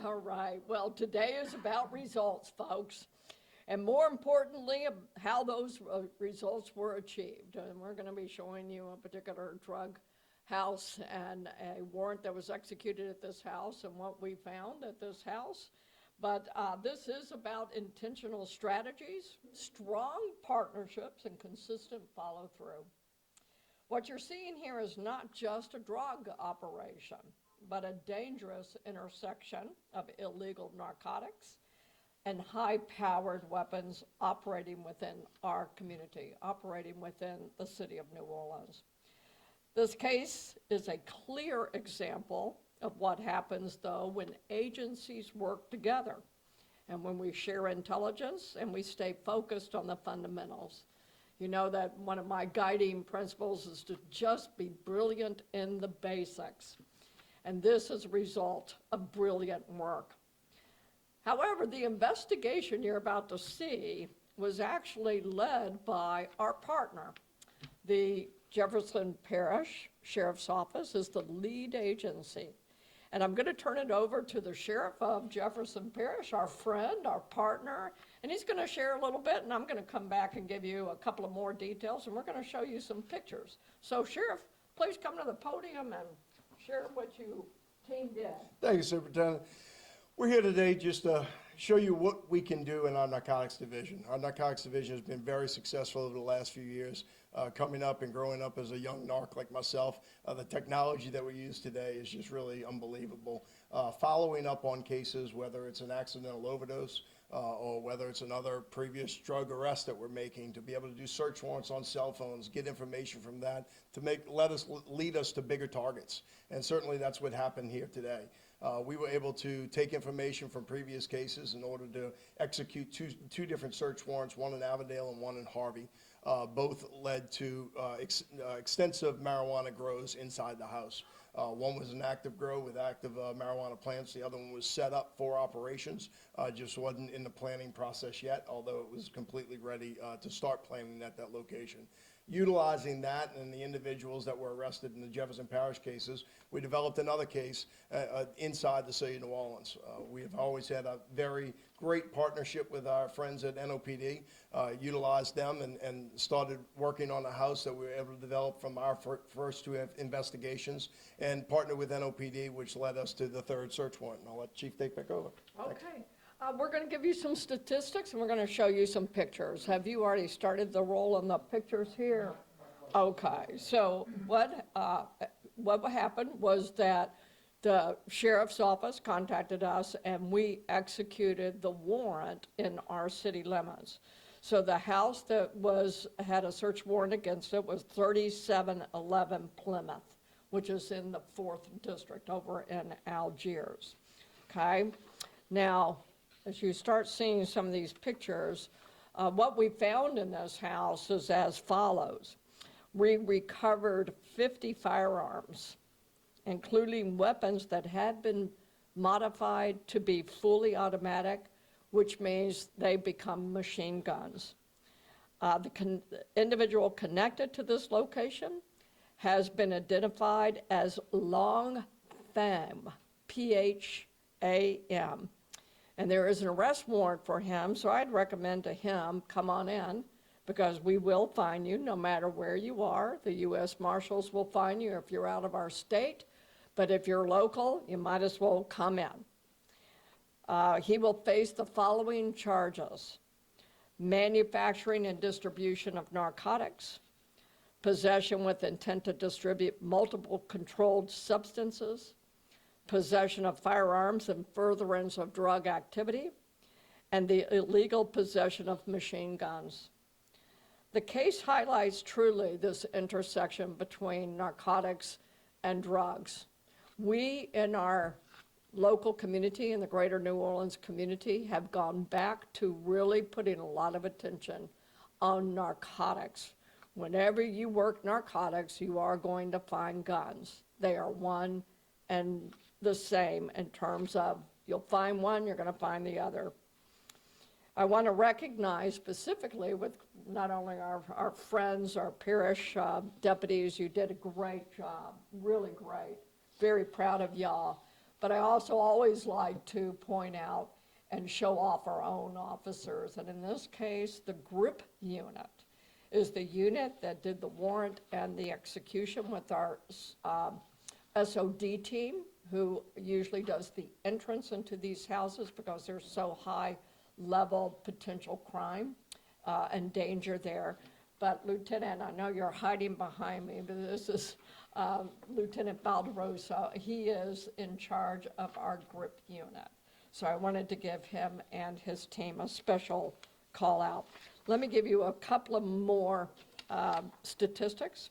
All right. Well, today is about results, folks. And more importantly, how those results were achieved. And we're going to be showing you a particular drug house and a warrant that was executed at this house and what we found at this house. But this is about intentional strategies, strong partnerships, and consistent follow through. What you're seeing here is not just a drug operation, but a dangerous intersection of illegal narcotics and high-powered weapons operating within our community, operating within the city of New Orleans. This case is a clear example of what happens, though, when agencies work together and when we share intelligence and we stay focused on the fundamentals. You know that one of my guiding principles is to just be brilliant in the basics. And this is a result of brilliant work. However, the investigation you're about to see was actually led by our partner. The Jefferson Parish Sheriff's Office is the lead agency. And I'm going to turn it over to the Sheriff of Jefferson Parish, our friend, our partner, and he's going to share a little bit, and I'm going to come back and give you a couple of more details, and we're going to show you some pictures. So, Sheriff, please come to the podium and share what you team did. Thank you, Superintendent. We're here today just to show you what we can do in our narcotics division. Our narcotics division has been very successful over the last few years. Coming up and growing up as a young narc like myself, the technology that we use today is just really unbelievable. Following up on cases, whether it's an accidental overdose or whether it's another previous drug arrest that we're making, to be able to do search warrants on cell phones, get information from that to lead us to bigger targets. And certainly that's what happened here today. We were able to take information from previous cases in order to execute two different search warrants, one in Avondale and one in Harvey. Both led to extensive marijuana grows inside the house. One was an active grow with active marijuana plants. The other one was set up for operations, just wasn't in the planning process yet, although it was completely ready to start planning at that location. Utilizing that and the individuals that were arrested in the Jefferson Parish cases, we developed another case inside the city of New Orleans. We have always had a very great partnership with our friends at NOPD, utilized them and started working on a house that we were able to develop from our first two investigations and partnered with NOPD, which led us to the third search warrant. And I'll let Chief take back over. Okay. We're going to give you some statistics and we're going to show you some pictures. Have you already started the roll on the pictures here? Okay. So what happened was that the sheriff's office contacted us and we executed the warrant in our city limits. So the house that had a search warrant against it was 3711 Plymouth, which is in the 4th District over in Algiers. Okay. Now, as you start seeing some of these pictures, what we found in this house is as follows. We recovered 50 firearms, including weapons that had been modified to be fully automatic, which means they become machine guns. The individual connected to this location has been identified as Long Pham, P-H-A-M. And there is an arrest warrant for him, so I'd recommend to him, come on in, because we will find you no matter where you are. The U.S. Marshals will find you if you're out of our state, but if you're local, you might as well come in. He will face the following charges: manufacturing and distribution of narcotics, possession with intent to distribute multiple controlled substances, possession of firearms and furtherance of drug activity, and the illegal possession of machine guns. The case highlights truly this intersection between narcotics and drugs. We in our local community, in the greater New Orleans community, have gone back to really putting a lot of attention on narcotics. Whenever you work narcotics, you are going to find guns. They are one and the same in terms of you'll find one, you're going to find the other. I want to recognize specifically with not only our friends, our parish deputies, you did a great job, really great. Very proud of y'all. But I also always like to point out and show off our own officers. And in this case, the GRIP unit is the unit that did the warrant and the execution with our SOD team, who usually does the entrance into these houses because there's so high level potential crime and danger there. But Lieutenant, I know you're hiding behind me, but this is Lieutenant Balderosa. He is in charge of our GRIP unit. So I wanted to give him and his team a special call out. Let me give you a couple of more statistics.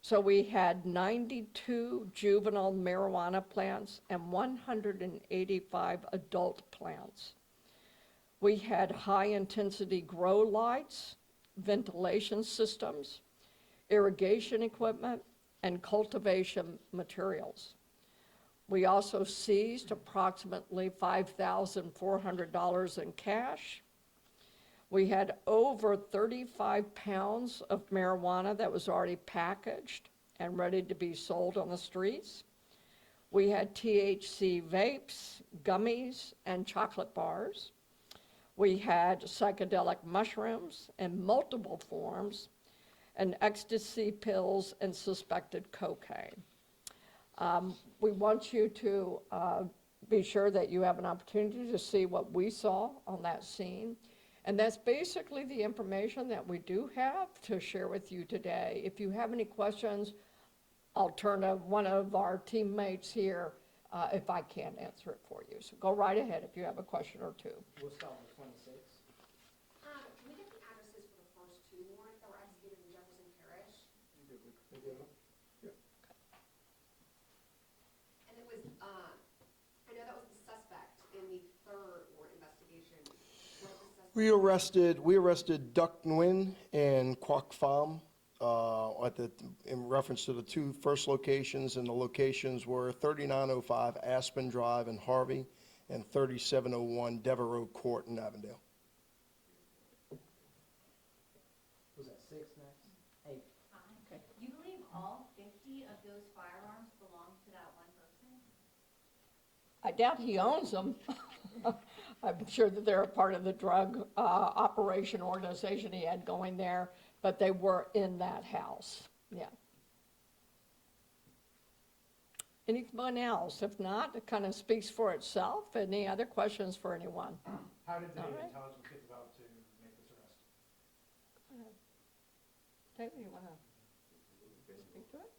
So we had 92 juvenile marijuana plants and 185 adult plants. We had high-intensity grow lights, ventilation systems, irrigation equipment, and cultivation materials. We also seized approximately $5,400 in cash. We had over 35 pounds of marijuana that was already packaged and ready to be sold on the streets. We had THC vapes, gummies, and chocolate bars. We had psychedelic mushrooms in multiple forms, and ecstasy pills and suspected cocaine. We want you to be sure that you have an opportunity to see what we saw on that scene. And that's basically the information that we do have to share with you today. If you have any questions, I'll turn to one of our teammates here if I can't answer it for you. So go right ahead if you have a question or two. We'll start with 26. Can we get the addresses for the first two warrants that were executed in Jefferson Parish? And it was, I know that was the suspect in the third warrant investigation. What was the suspect? We arrested Duck Nguyen and Quoc Pham in reference to the two first locations, and the locations were 3905 Aspen Drive in Harvey and 3701 Devereaux Court in Avondale. Was that 6 next? 8. Okay. You believe all 50 of those firearms belong to that one person? I doubt he owns them. I'm sure that they're a part of the drug operation organization he had going there, but they were in that house, yeah. Anyone else? If not, it kind of speaks for itself. Any other questions for anyone? How did the All right. intelligence get developed to make this arrest? Taylor, you want to speak to it?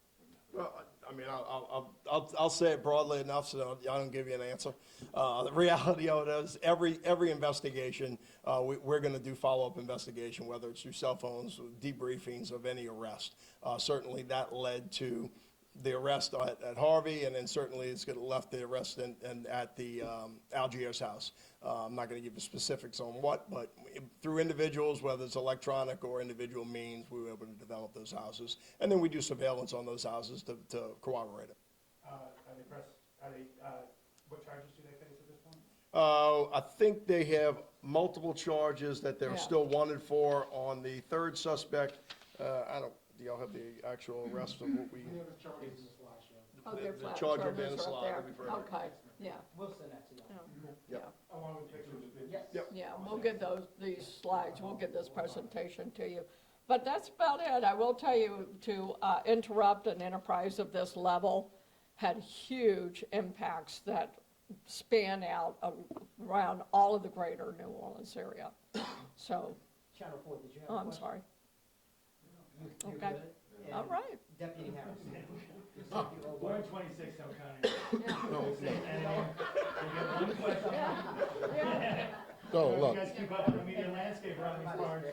Well, I mean, I'll say it broadly enough so that I don't give you an answer. The reality of it is, every investigation, we're going to do follow-up investigation, whether it's through cell phones, debriefings of any arrest. Certainly, that led to the arrest at Harvey, and then certainly it's going to left the arrest at the Algiers house. I'm not going to give you specifics on what, but through individuals, whether it's electronic or individual means, we were able to develop those houses. And then we do surveillance on those houses to corroborate it. What charges do they face at this point? I think they have multiple charges that they're Yeah. still wanted for. On the third suspect, do y'all have the actual arrest of what we? We have the charges in the slideshow. Oh, they're The flat charge will charges be in the right slide, there. it'll be further. Okay, yeah, We'll send that to you. yeah, Along with pictures of videos. Yes. Yep. yeah, we'll get these slides, we'll get this presentation to you. But that's about it. I will tell you, to interrupt an enterprise of this level had huge impacts that span out around all of the greater New Orleans area. So, Channel 4, did you have a oh, question? I'm sorry. You Okay. good? And All right. Deputy Harris. We're in 26, I'm counting. Yeah. One question. Yeah. So, You look, guys keep up with the media landscape around these parts.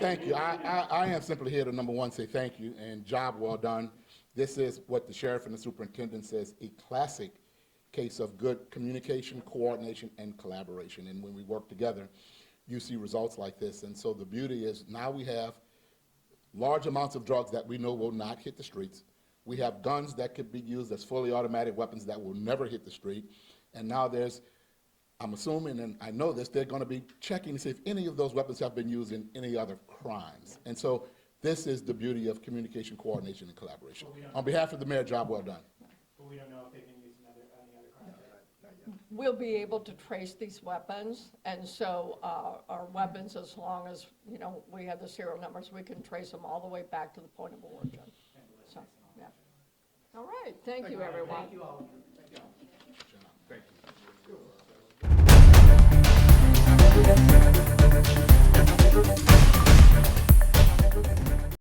thank you. I am simply here to, number one, say thank you and job well done. This is what the sheriff and the superintendent says, a classic case of good communication, coordination, and collaboration. And when we work together, you see results like this. And so the beauty is now we have large amounts of drugs that we know will not hit the streets. We have guns that could be used as fully automatic weapons that will never hit the street. And now I'm assuming, and I know this, they're going to be checking to see if any of those weapons have been used in any other crimes. And so this is the beauty of communication, coordination, and collaboration. On behalf of the mayor, job well done. But we don't know if they've been used in any we'll be able to trace these weapons. And so our weapons, as long as, you know, we have the serial numbers, we can trace them all the way back to the point of origin. So, yeah. All right, thank you, everyone. Thank you all.